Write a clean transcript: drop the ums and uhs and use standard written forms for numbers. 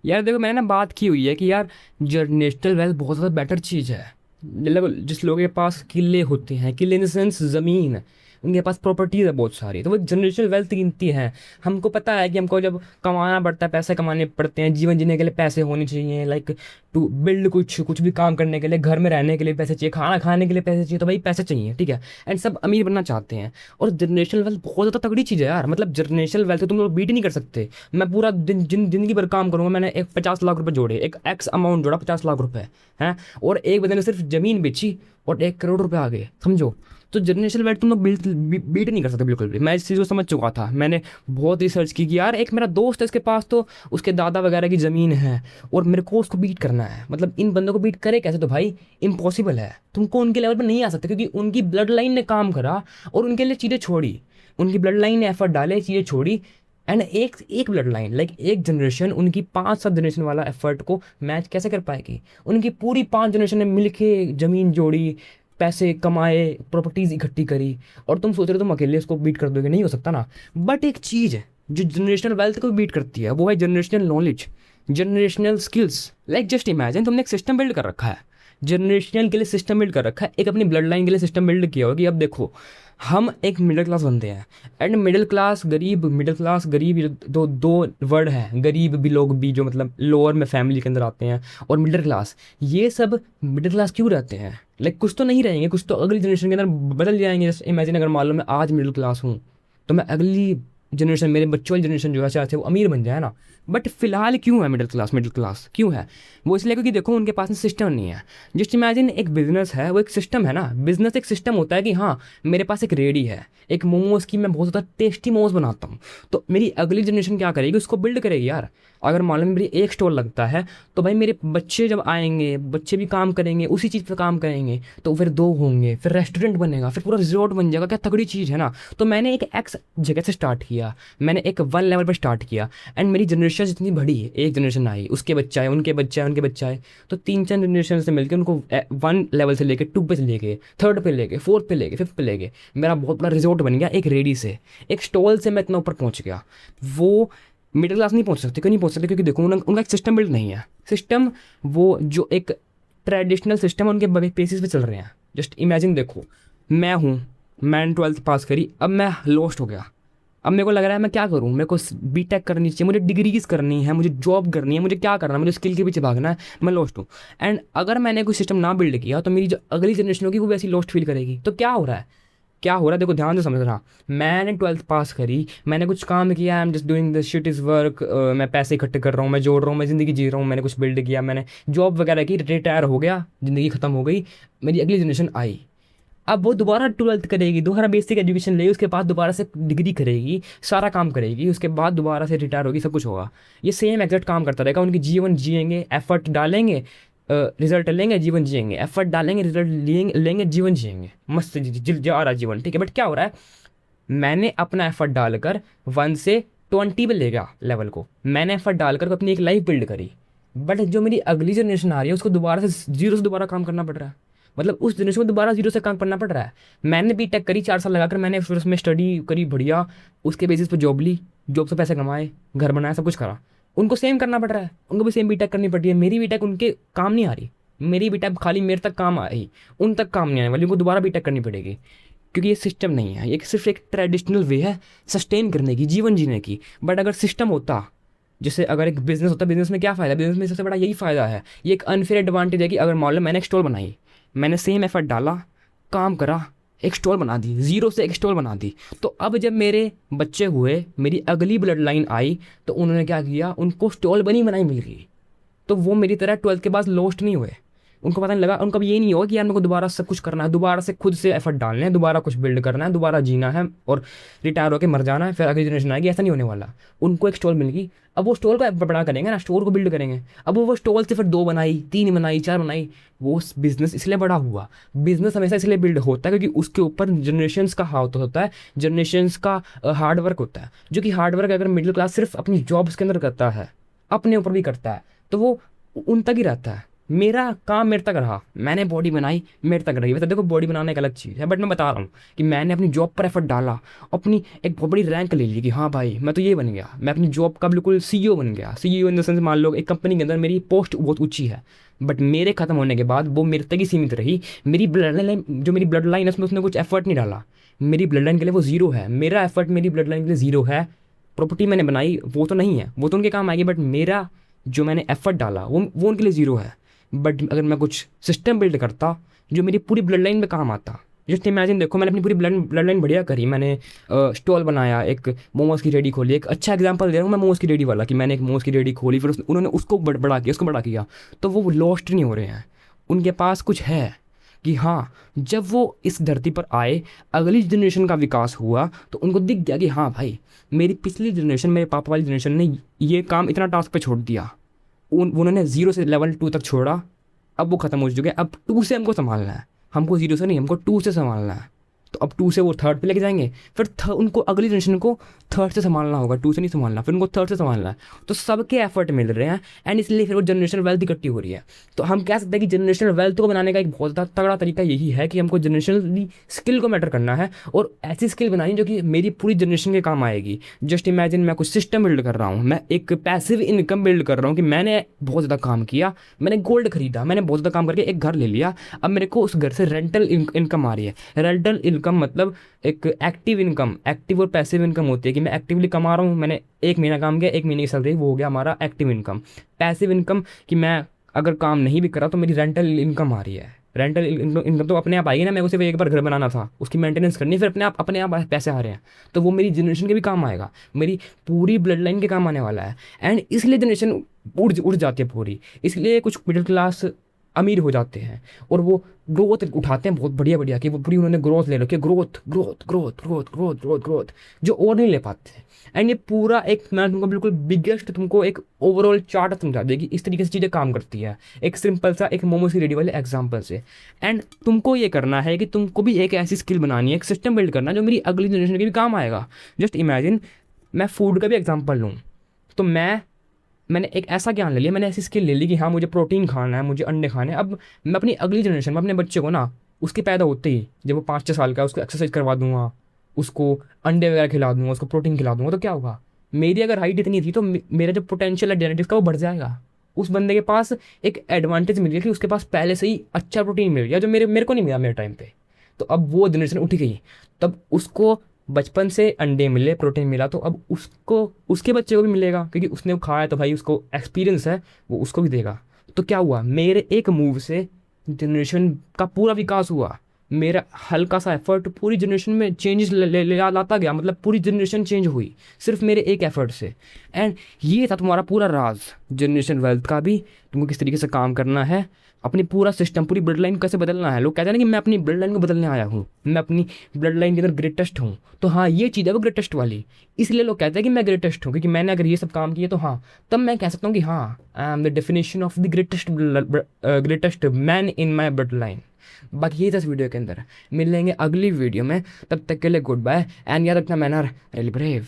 यार देखो, मैंने ना बात की हुई है कि यार जनरेशनल वेल्थ बहुत ज़्यादा बेटर चीज़ है। मतलब जिस लोगों के पास किले होते हैं, किले इन द सेंस ज़मीन, उनके पास प्रॉपर्टीज़ है बहुत सारी, तो वो एक जनरेशनल वेल्थ गिनती है। हमको पता है कि हमको जब कमाना पड़ता है, पैसे कमाने पड़ते हैं, जीवन जीने के लिए पैसे होने चाहिए, लाइक टू बिल्ड कुछ कुछ भी काम करने के लिए, घर में रहने के लिए पैसे चाहिए, खाना खाने के लिए पैसे चाहिए, तो भाई पैसे चाहिए, ठीक है। एंड सब अमीर बनना चाहते हैं। और जनरेशनल वेल्थ बहुत ज़्यादा तगड़ी चीज़ है यार। मतलब जनरेशनल वेल्थ तुम लोग बीट ही नहीं कर सकते। मैं पूरा दिन जिंदगी भर काम करूंगा, मैंने एक 50 लाख रुपए जोड़े, एक एक्स अमाउंट जोड़ा, 50 लाख रुपए हैं, और एक बंदे ने सिर्फ जमीन बेची और 1 करोड़ रुपए आ गए, समझो। तो जनरेशनल वेल्थ तुम लोग बीट नहीं कर सकते बिल्कुल भी। मैं इस चीज़ को समझ चुका था, मैंने बहुत रिसर्च की कि यार एक मेरा दोस्त है, इसके पास तो उसके दादा वगैरह की ज़मीन है, और मेरे को उसको बीट करना है। मतलब इन बंदों को बीट करे कैसे? तो भाई इम्पॉसिबल है, तुमको उनके लेवल पर नहीं आ सकते, क्योंकि उनकी ब्लड लाइन ने काम करा और उनके लिए चीज़ें छोड़ी, उनकी ब्लड लाइन ने एफर्ट डाले, चीज़ें छोड़ी। एंड एक एक ब्लड लाइन, लाइक एक जनरेशन उनकी 5-7 जनरेशन वाला एफर्ट को मैच कैसे कर पाएगी? उनकी पूरी 5 जनरेशन ने मिलके जमीन जोड़ी, पैसे कमाए, प्रॉपर्टीज इकट्ठी करी, और तुम सोच रहे हो तुम अकेले उसको बीट कर दोगे? नहीं हो सकता ना। बट एक चीज़ है जो जनरेशनल वेल्थ को बीट करती है, वो है generational knowledge, generational skills. Like just imagine तुमने एक सिस्टम बिल्ड कर रखा है, जनरेशनल के लिए सिस्टम बिल्ड कर रखा है, एक अपनी ब्लड लाइन के लिए सिस्टम बिल्ड किया होगा कि अब देखो हम एक मिडिल क्लास बंदे हैं। एंड मिडिल क्लास गरीब, मिडिल क्लास गरीब, ये दो दो वर्ड हैं। गरीब भी लोग भी जो मतलब लोअर में फैमिली के अंदर आते हैं, और मिडिल क्लास, ये सब मिडिल क्लास क्यों रहते हैं? लाइक कुछ तो नहीं रहेंगे, कुछ तो अगली जनरेशन के अंदर बदल जाएंगे। जैसे इमेजिन अगर मान लो मैं आज मिडिल क्लास हूँ, तो मैं अगली जनरेशन, मेरे बच्चों वाली जनरेशन जो है चाहते वो अमीर बन जाए ना। बट फिलहाल क्यों है मिडिल क्लास, मिडिल क्लास क्यों है? वो इसलिए क्योंकि देखो उनके पास में सिस्टम नहीं है। जस्ट इमेजिन एक बिजनेस है, वो एक सिस्टम है ना। बिजनेस एक सिस्टम होता है कि हाँ, मेरे पास एक रेडी है, एक मोमोज की, मैं बहुत ज़्यादा टेस्टी मोमोज बनाता हूँ, तो मेरी अगली जनरेशन क्या करेगी? उसको बिल्ड करेगी यार। अगर मान लो मेरी एक स्टॉल लगता है, तो भाई मेरे बच्चे जब आएंगे, बच्चे भी काम करेंगे, उसी चीज़ पर काम करेंगे, तो फिर दो होंगे, फिर रेस्टोरेंट बनेगा, फिर पूरा रिजॉर्ट बन जाएगा। क्या तगड़ी चीज़ है ना। तो मैंने एक एक्स जगह से स्टार्ट किया, मैंने एक वन लेवल पर स्टार्ट किया, एंड मेरी जनरेशन इतनी बड़ी है, एक जनरेशन आई, उसके बच्चे आए, उनके बच्चे आए, उनके बच्चे आए, तो 3-4 जनरेशन से मिलकर उनको 1 लेवल से लेके 2 पे से लेके 3rd पे लेके 4th पे लेके 5th पे लेके मेरा बहुत बड़ा रिजॉर्ट बन गया। एक रेडी से, एक स्टॉल से मैं इतना ऊपर पहुंच गया। वो मिडिल क्लास नहीं पहुंच सकते। क्यों नहीं पहुंच सकते? क्योंकि देखो उनका एक सिस्टम बिल्ड नहीं है। सिस्टम, वो जो एक ट्रेडिशनल सिस्टम है, उनके बेसिस पे चल रहे हैं। जस्ट इमेजिन, देखो मैं हूँ, मैंने 12th पास करी, अब मैं लॉस्ट हो गया। अब मेरे को लग रहा है मैं क्या करूँ, मेरे को बीटेक करनी चाहिए, मुझे डिग्रीज करनी है, मुझे जॉब करनी है, मुझे क्या करना है, मुझे स्किल के पीछे भागना है, मैं लॉस्ट हूँ। एंड अगर मैंने कोई सिस्टम ना बिल्ड किया, तो मेरी जो अगली जनरेशन होगी वो वैसी लॉस्ट फील करेगी। तो क्या हो रहा है, क्या हो रहा है? देखो ध्यान से समझना। मैंने 12th पास करी, मैंने कुछ काम किया, I am just doing this shit is work, मैं पैसे इकट्ठे कर रहा हूँ, मैं जोड़ रहा हूँ, मैं ज़िंदगी जी रहा हूँ, मैंने कुछ बिल्ड किया, मैंने जॉब वगैरह की, रिटायर हो गया, ज़िंदगी ख़त्म हो गई। मेरी अगली जनरेशन आई, अब वो दोबारा 12th करेगी, दोबारा बेसिक एजुकेशन लेगी, उसके बाद दोबारा से डिग्री करेगी, सारा काम करेगी, उसके बाद दोबारा से रिटायर होगी, सब कुछ होगा। ये सेम एग्जैक्ट काम करता रहेगा। उनकी जीवन जिएंगे, एफर्ट डालेंगे, रिजल्ट लेंगे, जीवन जिएंगे, एफर्ट डालेंगे, रिजल्ट लेंगे, जीवन जिएंगे, मस्त जा रहा जीवन, ठीक है। बट क्या हो रहा है, मैंने अपना एफर्ट डालकर 1 से 20 पे ले गया लेवल को, मैंने एफर्ट डालकर अपनी एक लाइफ बिल्ड करी। बट जो मेरी अगली जनरेशन आ रही है, उसको दोबारा से जीरो से दोबारा काम करना पड़ रहा है। मतलब उस जनरेशन को दोबारा जीरो से काम करना पड़ रहा है। मैंने बीटेक करी 4 साल लगाकर, मैंने फिर उसमें स्टडी करी बढ़िया, उसके बेसिस पर जॉब ली, जॉब से पैसे कमाए, घर बनाया, सब कुछ करा। उनको सेम करना पड़ रहा है, उनको भी सेम बीटेक करनी पड़ रही है। मेरी बीटेक उनके काम नहीं आ रही, मेरी बीटेक खाली मेरे तक काम आई, उन तक काम नहीं आने वाली, उनको दोबारा बीटेक करनी पड़ेगी। क्योंकि ये सिस्टम नहीं है, ये सिर्फ एक ट्रेडिशनल वे है सस्टेन करने की, जीवन जीने की। बट अगर सिस्टम होता, जैसे अगर एक बिजनेस होता, बिजनेस में क्या फ़ायदा? बिजनेस में सबसे बड़ा यही फ़ायदा है, ये एक अनफेयर एडवांटेज है कि अगर मान लो मैंने एक स्टॉल बनाई, मैंने सेम एफर्ट डाला, काम करा, एक स्टॉल बना दी, ज़ीरो से एक स्टॉल बना दी, तो अब जब मेरे बच्चे हुए, मेरी अगली ब्लड लाइन आई, तो उन्होंने क्या किया, उनको स्टॉल बनी बनाई मिल गई। तो वो मेरी तरह 12th के बाद लॉस्ट नहीं हुए। उनको पता नहीं लगा, उनको अब ये नहीं होगा कि यार मेरे को दोबारा सब कुछ करना है, दोबारा से खुद से एफर्ट डालने हैं, दोबारा कुछ बिल्ड करना है, दोबारा जीना है और रिटायर होकर मर जाना है, फिर अगली जनरेशन आएगी। ऐसा नहीं होने वाला। उनको एक स्टॉल मिल गई, अब वो स्टॉल को बड़ा करेंगे ना, स्टोर को बिल्ड करेंगे। अब वो स्टॉल से फिर 2 बनाई, 3 बनाई, 4 बनाई। वो बिजनेस इसलिए बड़ा हुआ। बिजनेस हमेशा इसलिए बिल्ड होता है क्योंकि उसके ऊपर जनरेशन्स का हाथ होता है, जनरेशन्स का हार्डवर्क होता है। जो कि हार्डवर्क अगर मिडिल क्लास सिर्फ अपनी जॉब्स के अंदर करता है, अपने ऊपर भी करता है, तो वो उन तक ही रहता है। मेरा काम मेरे तक रहा, मैंने बॉडी बनाई, मेरे तक रही। वैसे देखो बॉडी बनाना एक अलग चीज़ है, बट मैं बता रहा हूँ कि मैंने अपनी जॉब पर एफर्ट डाला, अपनी एक बहुत बड़ी रैंक ले ली कि हाँ भाई मैं तो ये बन गया, मैं अपनी जॉब का बिल्कुल सीईओ बन गया। सीईओ इन द सेंस मान लो एक कंपनी के अंदर मेरी पोस्ट बहुत ऊँची है, बट मेरे खत्म होने के बाद वो मेरे तक ही सीमित रही। मेरी ब्लड लाइन, जो मेरी ब्लड लाइन है उसमें उसने कुछ एफर्ट नहीं डाला, मेरी ब्लड लाइन के लिए वो जीरो है, मेरा एफर्ट मेरी ब्लड लाइन के लिए जीरो है। प्रॉपर्टी मैंने बनाई वो तो नहीं है, वो तो उनके काम आएगी, बट मेरा जो मैंने एफर्ट डाला वो उनके लिए ज़ीरो है। बट अगर मैं कुछ सिस्टम बिल्ड करता जो मेरी पूरी ब्लड लाइन में काम आता, जस्ट इमेजिन, देखो मैंने अपनी पूरी ब्लड लाइन बढ़िया करी, मैंने स्टॉल बनाया, एक मोमोज़ की रेडी खोली। एक अच्छा एग्जांपल दे रहा हूँ मैं मोमोज़ की रेडी वाला, कि मैंने एक मोमोज़ की रेडी खोली, फिर उन्होंने उसको बड़ा किया, उसको बड़ा किया, तो वो लॉस्ट नहीं हो रहे हैं, उनके पास कुछ है कि हाँ जब वो इस धरती पर आए, अगली जनरेशन का विकास हुआ, तो उनको दिख गया कि हाँ भाई मेरी पिछली जनरेशन, मेरे पापा वाली जनरेशन ने ये काम इतना टास्क पे छोड़ दिया, उन्होंने ज़ीरो से लेवल 2 तक छोड़ा, अब वो ख़त्म हो चुके हैं, अब 2 से हमको संभालना है, हमको 0 से नहीं, हमको 2 से संभालना है। तो अब 2 से वो 3rd पे लेके जाएंगे, फिर उनको अगली जनरेशन को 3rd से संभालना होगा, 2 से नहीं संभालना, फिर उनको 3rd से संभालना है। तो सबके एफर्ट मिल रहे हैं, एंड इसलिए फिर वो जनरेशनल वेल्थ इकट्ठी हो रही है। तो हम कह सकते हैं कि जनरेशनल वेल्थ को बनाने का एक बहुत ज़्यादा तगड़ा तरीका यही है कि हमको जनरेशनली स्किल को मैटर करना है, और ऐसी स्किल बनानी जो कि मेरी पूरी जनरेशन के काम आएगी। जस्ट इमेजिन मैं कुछ सिस्टम बिल्ड कर रहा हूँ, मैं एक पैसिव इनकम बिल्ड कर रहा हूँ कि मैंने बहुत ज़्यादा काम किया, मैंने गोल्ड खरीदा, मैंने बहुत ज़्यादा काम करके एक घर ले लिया, अब मेरे को उस घर से रेंटल इनकम आ रही है। रेंटल इनकम मतलब एक एक्टिव इनकम, एक्टिव और पैसिव इनकम होती है कि मैं एक्टिवली कमा रहा हूँ, मैंने 1 महीना काम किया, 1 महीने की सैलरी, वो हो गया हमारा एक्टिव इनकम। पैसिव इनकम कि मैं अगर काम नहीं भी कर रहा तो मेरी रेंटल इनकम आ रही है। रेंटल इनकम तो अपने आप आएगी ना, मेरे को सिर्फ एक बार घर बनाना था, उसकी मेंटेनेंस करनी, फिर अपने आप पैसे आ रहे हैं, तो वो मेरी जनरेशन के भी काम आएगा, मेरी पूरी ब्लड लाइन के काम आने वाला है। एंड इसलिए जनरेशन उड़ जाती है पूरी, इसलिए कुछ मिडिल क्लास अमीर हो जाते हैं और वो ग्रोथ उठाते हैं बहुत बढ़िया बढ़िया, कि वो पूरी उन्होंने ग्रोथ ले रखी है, growth growth growth growth growth growth growth, जो और नहीं ले पाते हैं। एंड ये पूरा एक, मैं तुमको बिल्कुल बिगेस्ट तुमको एक ओवरऑल चार्ट समझा देगी, इस तरीके से चीज़ें काम करती है, एक सिंपल सा एक मोमोज की रेडी वाले एग्जाम्पल से। एंड तुमको ये करना है कि तुमको भी एक ऐसी स्किल बनानी है, एक सिस्टम बिल्ड करना जो मेरी अगली जनरेशन के भी काम आएगा। जस्ट इमेजिन, मैं फूड का भी एग्जाम्पल लूँ, तो मैंने एक ऐसा ज्ञान ले लिया, मैंने ऐसी स्किल ले ली कि हाँ मुझे प्रोटीन खाना है, मुझे अंडे खाने हैं। अब मैं अपनी अगली जनरेशन में अपने बच्चे को ना, उसके पैदा होते ही जब वो 5-6 साल का है, उसको एक्सरसाइज करवा दूंगा, उसको अंडे वगैरह खिला दूंगा, उसको प्रोटीन खिला दूंगा, तो क्या होगा, मेरी अगर हाइट इतनी थी तो मेरा जो पोटेंशियल है जेनेटिक्स का वो बढ़ जाएगा। उस बंदे के पास एक एडवांटेज मिल गया कि उसके पास पहले से ही अच्छा प्रोटीन मिल गया, जो मेरे को नहीं मिला मेरे टाइम पे। तो अब वो जनरेशन उठ गई, तब उसको बचपन से अंडे मिले, प्रोटीन मिला, तो अब उसको, उसके बच्चे को भी मिलेगा, क्योंकि उसने वो खाया, तो भाई उसको एक्सपीरियंस है, वो उसको भी देगा। तो क्या हुआ, मेरे एक मूव से जनरेशन का पूरा विकास हुआ, मेरा हल्का सा एफर्ट पूरी जनरेशन में चेंजेस लाता गया, मतलब पूरी जनरेशन चेंज हुई सिर्फ मेरे एक एफर्ट से। एंड ये था तुम्हारा पूरा राज जनरेशन वेल्थ का भी, तुमको किस तरीके से काम करना है, अपनी पूरा सिस्टम, पूरी ब्लड लाइन कैसे बदलना है। लोग कहते हैं ना कि मैं अपनी ब्लड लाइन को बदलने आया हूँ, मैं अपनी ब्लड लाइन के अंदर ग्रेटेस्ट हूँ, तो हाँ ये चीज़ है वो ग्रेटेस्ट वाली, इसलिए लोग कहते हैं कि मैं ग्रेटेस्ट हूँ, क्योंकि मैंने अगर ये सब काम किए तो हाँ, तब मैं कह सकता हूँ कि हाँ I am the definition of the greatest man in my blood line. बाकी ये था इस वीडियो के अंदर, मिलेंगे अगली वीडियो में, तब तक के लिए गुड बाय, एंड याद रखना मैन आर रियली ब्रेव।